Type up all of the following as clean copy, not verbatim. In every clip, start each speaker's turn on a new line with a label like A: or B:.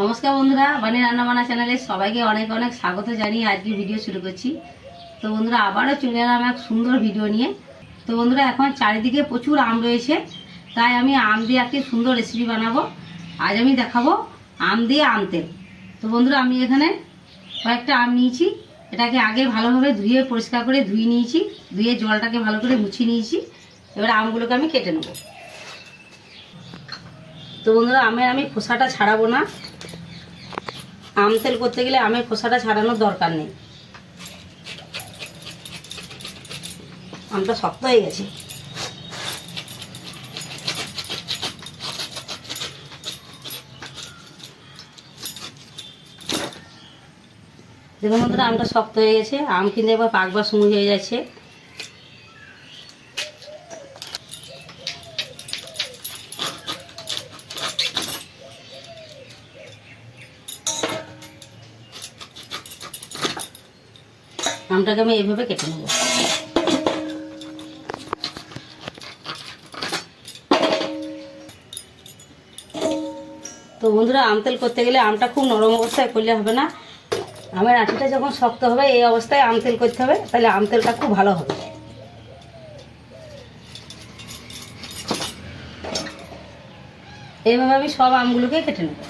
A: নমস্কার বন্ধুরা, বানি রান্নাবান্না চ্যানেলে সবাইকে অনেক অনেক স্বাগত জানিয়ে আজকে ভিডিও শুরু করছি। তো বন্ধুরা আবারও চলে এলাম এক সুন্দর ভিডিও নিয়ে। তো বন্ধুরা এখন চারিদিকে প্রচুর আম রয়েছে, তাই আমি আম দিয়ে একটি সুন্দর রেসিপি বানাবো। আজ আমি দেখাবো আম দিয়ে আম তেল। তো বন্ধুরা আমি এখানে কয়েকটা আম নিয়েছি, এটাকে আগে ভালোভাবে ধুয়ে পরিষ্কার করে ধুয়ে নিয়েছি, ধুয়ে জলটাকে ভালো করে মুছিয়ে নিয়েছি। এবার আমগুলোকে আমি কেটে নেব। তো বন্ধুরা আমি খোসাটা ছাড়াবো না, আম তেল করতে গেলে আমের খোসাটা ছাড়ানোর দরকার নেই। আমটা শক্ত হয়ে গেছে। দেখুন বন্ধুরা আমটা শক্ত হয়ে গেছে, আম কিন্তু এবার পাকবার সময় হয়ে যাচ্ছে। আমটাকে আমি এইভাবে কেটে নেব। তো বন্ধুরা আম তেল করতে গেলে আমটা খুব নরম অবস্থায় করলে হবে না, আমের আটিটা যখন শক্ত হবে এই অবস্থায় আম তেল করতে হবে, তাহলে আম তেলটা খুব ভালো হবে। এইভাবে আমি সব আমগুলোকে কেটে নেব।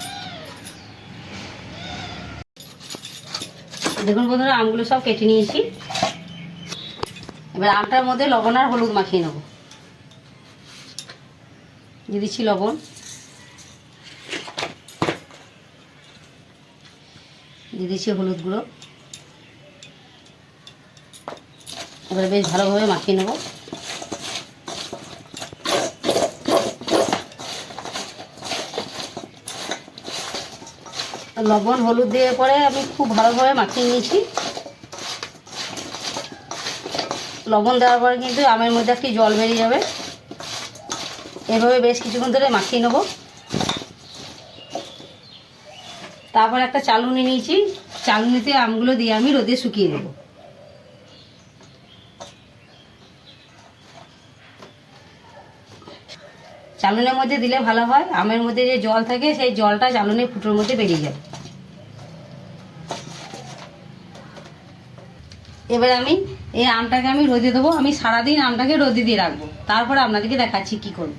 A: দেখুন বন্ধুরা আমগুলো সব কেটে নিয়েছি। এবার আমটার মধ্যে লবণ আর হলুদ মাখিয়ে নেব। দিয়ে দিচ্ছি লবণ, দিয়ে দিচ্ছি হলুদ গুঁড়ো। এবার বেশ ভালোভাবে মাখিয়ে নেব। লবণ হলুদ দিয়ে পরে আমি খুব ভালোভাবে মাখিয়ে নিয়েছি। লবণ দেওয়ার পরে কিন্তু আমের মধ্যে একটি জল বেরিয়ে যাবে। এভাবে বেশ কিছুক্ষণ ধরে মাখিয়ে নেব। তারপর একটা চালুনি নিয়েছি, চালুনিতে আমগুলো দিয়ে আমি রোদে শুকিয়ে নেব। চালুনির মধ্যে দিলে ভালো হয়, আমের মধ্যে যে জল থাকে সেই জলটা চালুনির ফুটোর মধ্যে বেরিয়ে যাবে। এবার আমি এই আমটাকে আমি রোদে দেবো। আমি সারাদিন আমটাকে রোদে দিয়ে রাখবো, তারপরে আপনাদেরকে দেখাচ্ছি কি করব।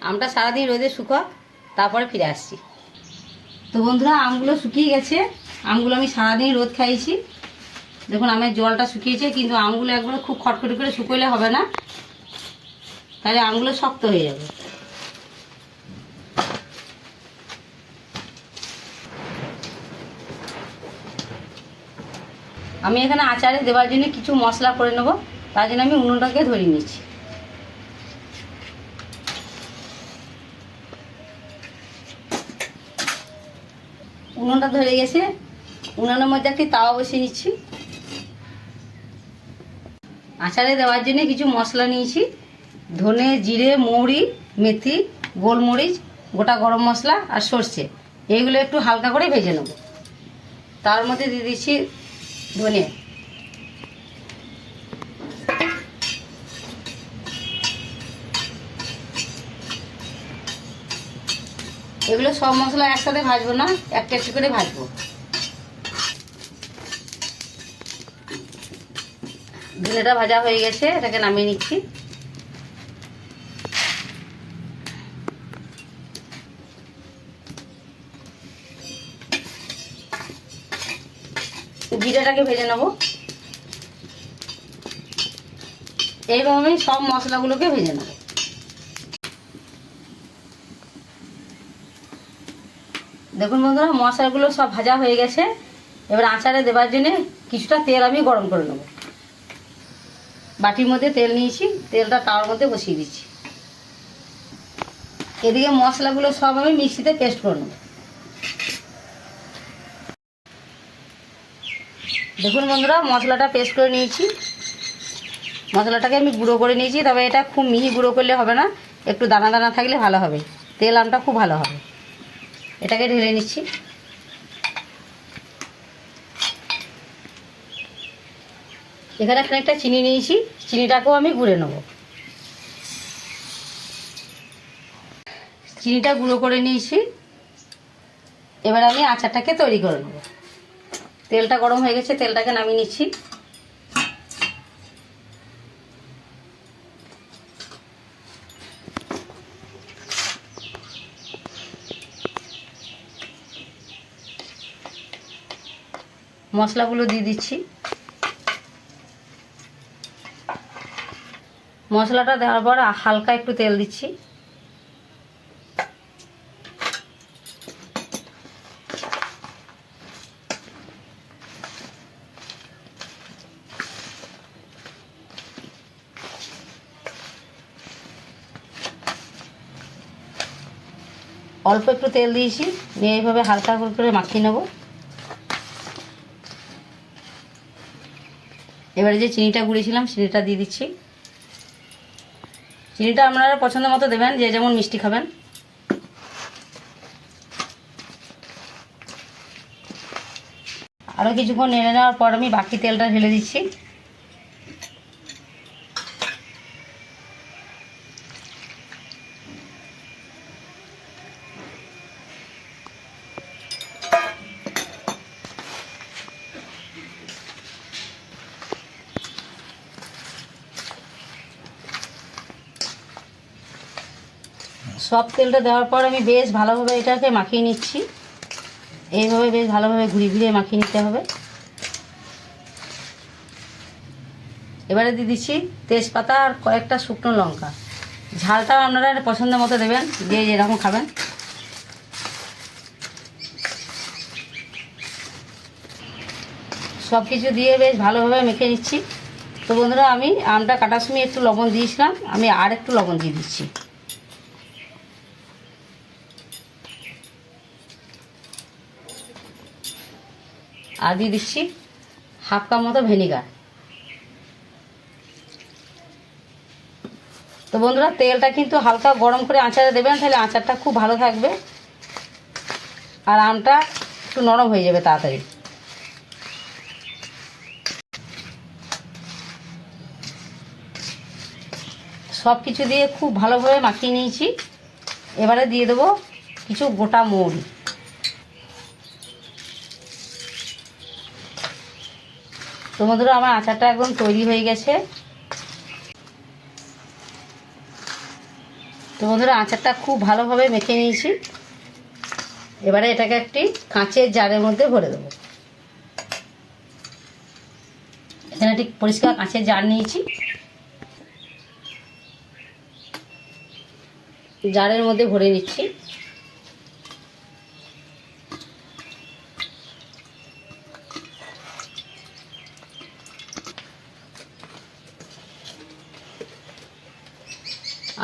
A: আমটা সারাদিন রোদে শুকাক, তারপরে ফিরে আসছি। তো বন্ধুরা আমগুলো শুকিয়ে গেছে, আমগুলো আমি সারাদিন রোদ খাইয়েছি। দেখুন আমের জলটা শুকিয়েছে, কিন্তু আমগুলো একবারে খুব খটখটি করে শুকোলে হবে না, তাহলে আমগুলো শক্ত হয়ে যাবে। আমি এখানে আচারে দেওয়ার জন্য কিছু মশলা করে নেব, তার জন্য আমি উনুনটাকে ধরিয়ে নিচ্ছি। উনুনটা ধরে গেছে, উনুনের মধ্যে একটি তাওয়া বসিয়ে নিচ্ছি। আচারে দেওয়ার জন্য কিছু মশলা নিয়েছি, ধনে, জিরে, মৌরি, মেথি, গোলমরিচ, গোটা গরম মশলা আর সর্ষে। এইগুলো একটু হালকা করে ভেজে নেব। তার মধ্যে দিয়ে দিচ্ছি ধনে, এগুলো সব মশলা একসাথে ভাজবো না, একটা একটু করে ভাজবো। ধনেটা ভাজা হয়ে গেছে, এটাকে নামিয়ে নিচ্ছি। জিরাটাকে ভেজে নেব। এইভাবে সব মশলাগুলোকে ভেজে নেব। দেখুন বন্ধুরা মশলাগুলো সব ভাজা হয়ে গেছে। এবার আচারে দেওয়ার জন্য কিছুটা তেল আমি গরম করে নেব। বাটির মধ্যে তেল নিয়েছি, তেলটা তাওয়ার মধ্যে বসিয়ে দিচ্ছি। এদিকে মশলাগুলো সব আমি মিক্সিতে পেস্ট করে নেব। দেখুন বন্ধুরা মশলাটা পেস্ট করে নিয়েছি। মশলাটাকে আমি গুঁড়ো করে নিয়েছি, তবে এটা খুব মিহি গুঁড়ো করলে হবে না, একটু দানা দানা থাকলে ভালো হবে, তেল আমটা খুব ভালো হবে। এটাকে ঢেলে নিচ্ছি। এখানে খানিকটা চিনি নিয়েছি, চিনিটাকেও আমি গুঁড়ে নেব। চিনিটা গুঁড়ো করে নিয়েছি, এবার আমি আচারটাকে তৈরি করে নেব। তেলটা গরম হয়ে গেছে, তেলটাকে নামিয়ে নিচ্ছি। মশলাগুলো দিয়ে দিচ্ছি। মশলাটা দেওয়ার পর হালকা একটু তেল দিচ্ছি। অল্প একটু তেল দিয়েছি, নিয়ে এইভাবে হালকা করে মাখিয়ে নেব। এবারে যে চিনিটা গুঁড়িয়েছিলাম চিনিটা দিয়ে দিচ্ছি। চিনিটা আপনারা পছন্দ মতো দেবেন, যে যেমন মিষ্টি খাবেন। আরও কিছুক্ষণ নেড়ে নেওয়ার পর আমি বাকি তেলটা ঢেলে দিচ্ছি। সব তেলটা দেওয়ার পর আমি বেশ ভালোভাবে এটাকে মাখিয়ে নিচ্ছি। এইভাবে বেশ ভালোভাবে ঘুরিয়ে ঘুরিয়ে মাখিয়ে নিতে হবে। এবারে দিয়ে দিচ্ছি তেজপাতা আর কয়েকটা শুকনো লঙ্কা। ঝালটাও আপনারা পছন্দ মতো দেবেন, যে যেরকম খাবেন। সব কিছু দিয়ে বেশ ভালোভাবে মেখে নিচ্ছি। তো বন্ধুরা, আমি আমটা কাটার সময় একটু লবণ দিয়েছিলাম, আমি আর একটু লবণ দিয়ে দিচ্ছি। আর দিয়ে দিচ্ছি হাফ কাপ মতো ভিনেগার। তো বন্ধুরা, তেলটা কিন্তু হালকা গরম করে আচারে দেবেন, তাহলে আচারটা খুব ভালো থাকবে আর আমটা একটু নরম হয়ে যাবে তাড়াতাড়ি। সব কিছু দিয়ে খুব ভালোভাবে মাখিয়ে নিয়েছি। এবারে দিয়ে দেবো কিছু গোটা মৌরি। তো বন্ধুরা, আমার আচারটা একদম তৈরি হয়ে গেছে। তো বন্ধুরা, আচারটা খুব ভালোভাবে মেখে নিয়েছি। এবারে এটাকে একটি কাঁচের জারের মধ্যে ভরে দেবো। এখানে ঠিক পরিষ্কার কাঁচের জার নিয়েছি, জারের মধ্যে ভরে নিচ্ছি।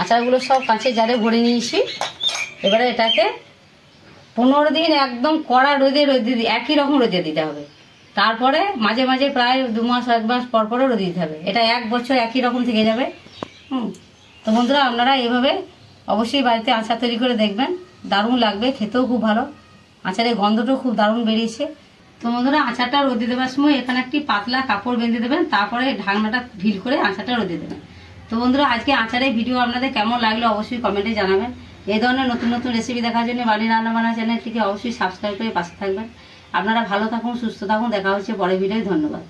A: আচারগুলো সব কাঁচের জারে ভরে নিয়েছি। এবারে এটাকে 15 দিন একদম কড়া রোদে একই রকম রোদে দিতে হবে। তারপরে মাঝে মাঝে প্রায় 2 মাস 1 মাস পর পরও রোদে দিতে হবে। এটা 1 বছর একই রকম থেকে যাবে। তো বন্ধুরা, আপনারা এইভাবে অবশ্যই বাড়িতে আচার তৈরি করে দেখবেন, দারুণ লাগবে, খেতেও খুব ভালো। আচারের গন্ধটাও খুব দারুণ বেরিয়েছে। তো বন্ধুরা, আচারটা রোদে দেওয়ার সময় এখানে একটি পাতলা কাপড় বেঁধে দেবেন, তারপরে ঢাকনাটা ঢিল করে আচারটা রোদে দেবেন। তো বন্ধুরা, আজকে আচারের ভিডিও আপনাদের কেমন লাগলো অবশ্যই কমেন্টে জানাবেন। এই ধরনের নতুন নতুন রেসিপি দেখার জন্য বাড়ি রান্নাবান্না চ্যানেলটিকে অবশ্যই সাবস্ক্রাইব করে পাশে থাকবেন। আপনারা ভালো থাকুন, সুস্থ থাকুন। দেখা হচ্ছে পরের ভিডিওয়। ধন্যবাদ।